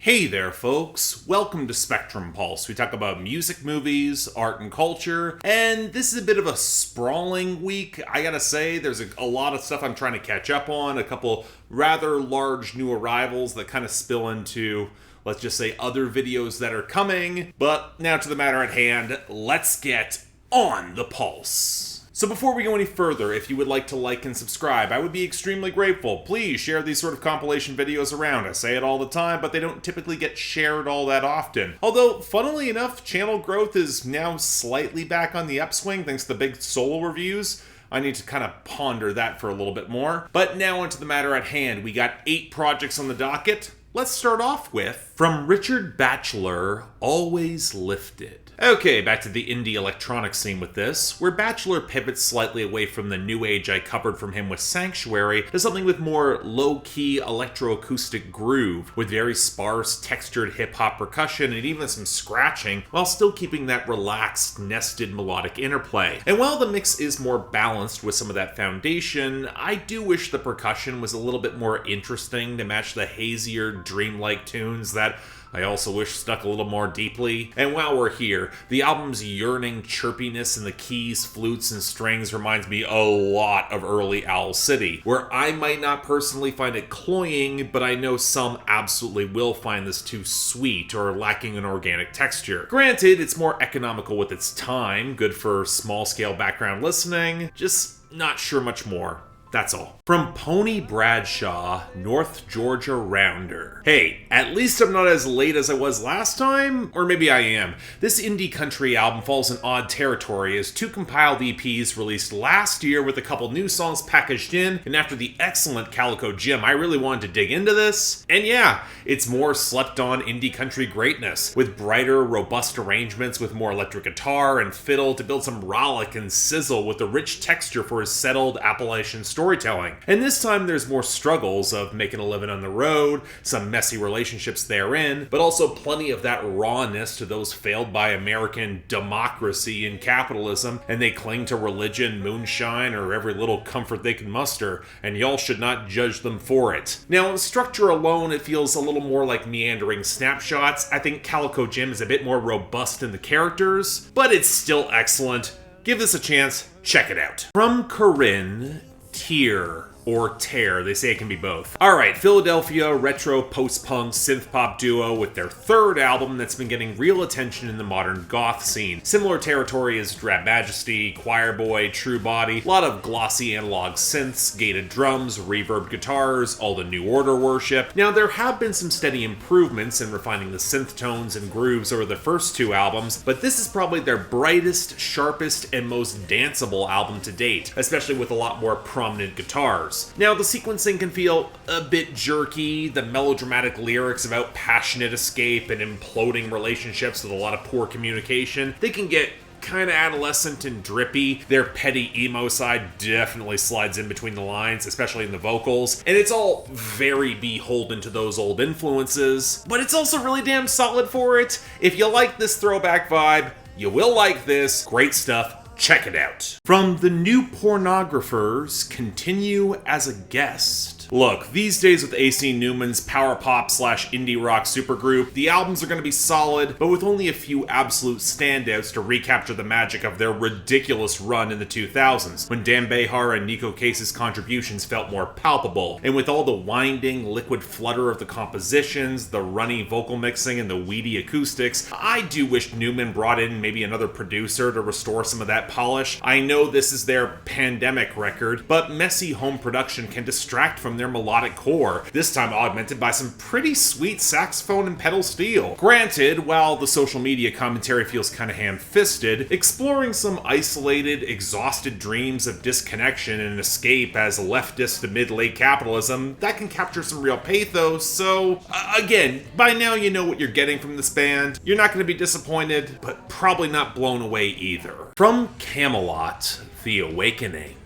Hey there, folks. Welcome to Spectrum Pulse. We talk about music, movies, art, and culture, and this is a bit of a sprawling week. I gotta say, there's a lot of stuff I'm trying to catch up on, a couple rather large new arrivals that kind of spill into, let's just say, other videos that are coming. But now to the matter at hand, let's get on the pulse. So before we go any further, if you would like to like and subscribe, I would be extremely grateful. Please share these sort of compilation videos around. I say it all the time, but they don't typically get shared all that often. Although, funnily enough, channel growth is now slightly back on the upswing thanks to the big solo reviews. I need to kind of ponder that for a little bit more. But now onto the matter at hand. We got 8 projects on the docket. Let's start off with, from Richard Batchelor, Always Lifted. Okay, back to the indie electronic scene with this, where Batchelor pivots slightly away from the new age I covered from him with Sanctuary to something with more low-key electroacoustic groove, with very sparse, textured hip-hop percussion and even some scratching, while still keeping that relaxed, nested melodic interplay. And while the mix is more balanced with some of that foundation, I do wish the percussion was a little bit more interesting to match the hazier, dreamlike tunes that I also wish stuck a little more deeply. And while we're here, the album's yearning chirpiness in the keys, flutes, and strings reminds me a lot of early Owl City, where I might not personally find it cloying, but I know some absolutely will find this too sweet or lacking an organic texture. Granted, it's more economical with its time, good for small-scale background listening, just not sure much more. That's all. From Pony Bradshaw, North Georgia Rounder. Hey, at least I'm not as late as I was last time, or maybe I am. This indie country album falls in odd territory as 2 compiled EPs released last year with a couple new songs packaged in, and after the excellent Calico Jim, I really wanted to dig into this. And yeah, it's more slept-on indie country greatness, with brighter, robust arrangements with more electric guitar and fiddle to build some rollick and sizzle with the rich texture for his settled Appalachian storytelling. And this time there's more struggles of making a living on the road, some messy relationships therein, but also plenty of that rawness to those failed by American democracy and capitalism, and they cling to religion, moonshine, or every little comfort they can muster, and y'all should not judge them for it. Now, in structure alone, it feels a little more like meandering snapshots. I think Calico Jim is a bit more robust in the characters, but it's still excellent. Give this a chance, check it out. From Korine, or Tear, they say it can be both. Alright, Philadelphia retro post-punk synth-pop duo with their 3rd album that's been getting real attention in the modern goth scene. Similar territory as Drab Majesty, Choir Boy, True Body, a lot of glossy analog synths, gated drums, reverb guitars, all the New Order worship. Now, there have been some steady improvements in refining the synth tones and grooves over the first 2 albums, but this is probably their brightest, sharpest, and most danceable album to date, especially with a lot more prominent guitars. Now, the sequencing can feel a bit jerky, the melodramatic lyrics about passionate escape and imploding relationships with a lot of poor communication, they can get kind of adolescent and drippy. Their petty emo side definitely slides in between the lines, especially in the vocals, and it's all very beholden to those old influences, but it's also really damn solid for it. If you like this throwback vibe, you will like this. Great stuff. Check it out. From the new Pornographers, Continue as a Guest. Look, these days with AC Newman's power pop / indie rock supergroup, the albums are going to be solid, but with only a few absolute standouts to recapture the magic of their ridiculous run in the 2000s, when Dan Behar and Nico Case's contributions felt more palpable. And with all the winding, liquid flutter of the compositions, the runny vocal mixing, and the weedy acoustics, I do wish Newman brought in maybe another producer to restore some of that polish. I know this is their pandemic record, but messy home production can distract from their melodic core, this time augmented by some pretty sweet saxophone and pedal steel. Granted, while the social media commentary feels kind of ham-fisted, exploring some isolated, exhausted dreams of disconnection and escape as leftist to mid-late capitalism, that can capture some real pathos, so again, by now you know what you're getting from this band. You're not going to be disappointed, but probably not blown away either. From Kamelot, The Awakening.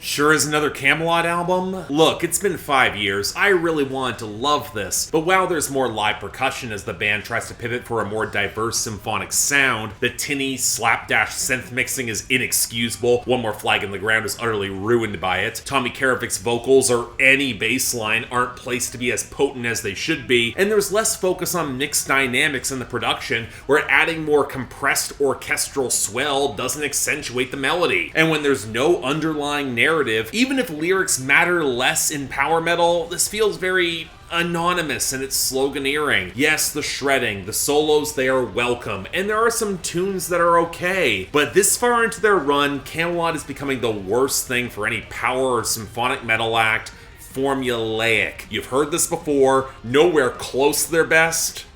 Sure is another Kamelot album? Look, it's been 5 years. I really wanted to love this, but while there's more live percussion as the band tries to pivot for a more diverse symphonic sound, the tinny, slapdash synth mixing is inexcusable. One More Flag in the Ground is utterly ruined by it. Tommy Karavic's vocals or any bass line aren't placed to be as potent as they should be, and there's less focus on mixed dynamics in the production, where adding more compressed orchestral swell doesn't accentuate the melody. And when there's no underlying narrative, even if lyrics matter less in power metal, this feels very anonymous in its sloganeering. Yes, the shredding, the solos, they are welcome, and there are some tunes that are okay, but this far into their run, Kamelot is becoming the worst thing for any power or symphonic metal act: formulaic. You've heard this before, nowhere close to their best.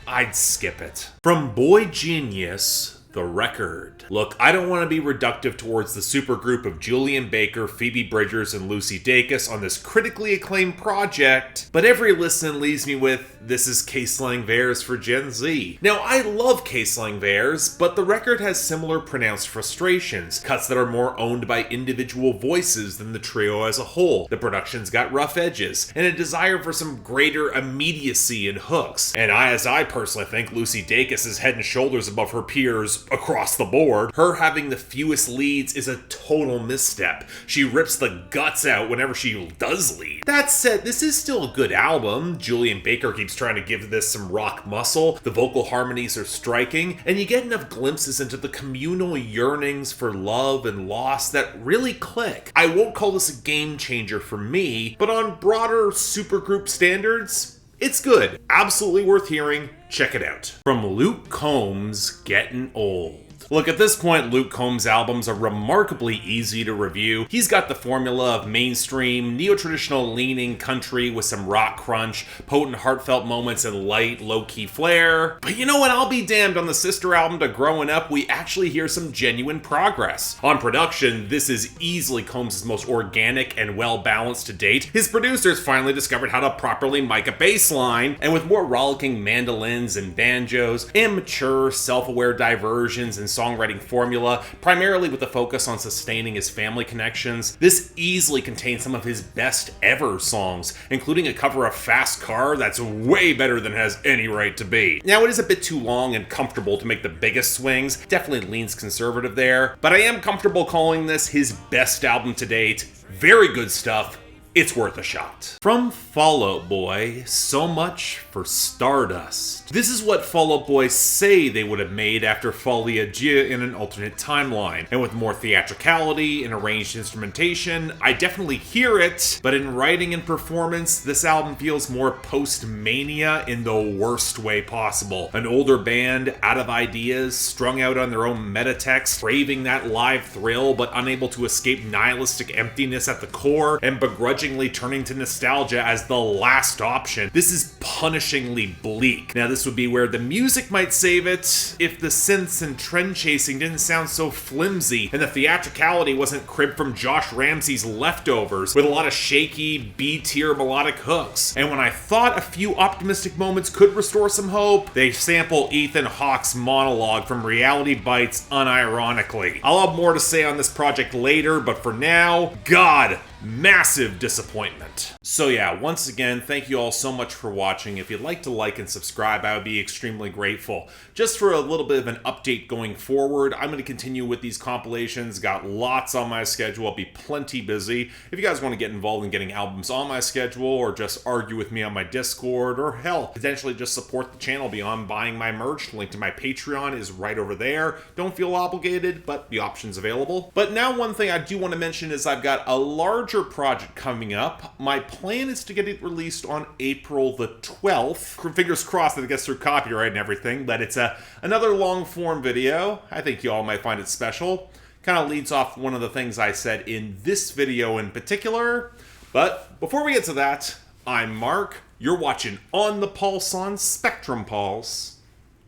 I'd skip it. From Boygenius, the record. Look, I don't want to be reductive towards the supergroup of Julian Baker, Phoebe Bridgers, and Lucy Dacus on this critically acclaimed project, but every listen leaves me with, this is Case Langevers for Gen Z. Now, I love Case Langevers, but the record has similar pronounced frustrations, cuts that are more owned by individual voices than the trio as a whole. The production's got rough edges, and a desire for some greater immediacy and hooks. And I personally think Lucy Dacus is head and shoulders above her peers across the board. Her having the fewest leads is a total misstep. She rips the guts out whenever she does lead. That said, this is still a good album. Julian Baker keeps trying to give this some rock muscle, the vocal harmonies are striking, and you get enough glimpses into the communal yearnings for love and loss that really click. I won't call this a game changer for me, but on broader supergroup standards, it's good. Absolutely worth hearing. Check it out. From Luke Combs, Gettin' Old. Look, at this point, Luke Combs' albums are remarkably easy to review. He's got the formula of mainstream, neo-traditional leaning country with some rock crunch, potent heartfelt moments, and light, low-key flair. But you know what? I'll be damned, on the sister album to Growing Up, we actually hear some genuine progress. On production, this is easily Combs' most organic and well-balanced to date. His producers finally discovered how to properly mic a bass line, and with more rollicking mandolins and banjos, and mature, self-aware diversions and songwriting formula, primarily with a focus on sustaining his family connections, this easily contains some of his best ever songs, including a cover of Fast Car that's way better than it has any right to be. Now, it is a bit too long and comfortable to make the biggest swings, definitely leans conservative there, but I am comfortable calling this his best album to date. Very good stuff. It's worth a shot. From Fall Out Boy, so much for Stardust. This is what Fall Out Boy say they would have made after Folie à Dieu in an alternate timeline. And with more theatricality and arranged instrumentation, I definitely hear it, but in writing and performance, this album feels more post-mania in the worst way possible. An older band, out of ideas, strung out on their own metatext, craving that live thrill, but unable to escape nihilistic emptiness at the core, and begrudgingly turning to nostalgia as the last option. This is punishingly bleak. Now, this would be where the music might save it if the synths and trend chasing didn't sound so flimsy, and the theatricality wasn't cribbed from Josh Ramsey's Leftovers, with a lot of shaky, B-tier melodic hooks. And when I thought a few optimistic moments could restore some hope, they sample Ethan Hawke's monologue from Reality Bites unironically. I'll have more to say on this project later, but for now, God, massive disappointment. So yeah, once again, thank you all so much for watching. If you'd like to like and subscribe, I would be extremely grateful. Just for a little bit of an update going forward, I'm going to continue with these compilations. Got lots on my schedule. I'll be plenty busy. If you guys want to get involved in getting albums on my schedule, or just argue with me on my Discord, or hell, potentially just support the channel beyond buying my merch, the link to my Patreon is right over there. Don't feel obligated, but the option's available. But now, one thing I do want to mention is I've got a larger project coming up. My plan is to get it released on April the 12th. Fingers crossed that it gets through copyright and everything, but it's another long form video. I think you all might find it special. Kind of leads off one of the things I said in this video in particular. But before we get to that, I'm Mark. You're watching On the Pulse on Spectrum Pulse.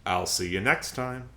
I'll see you next time.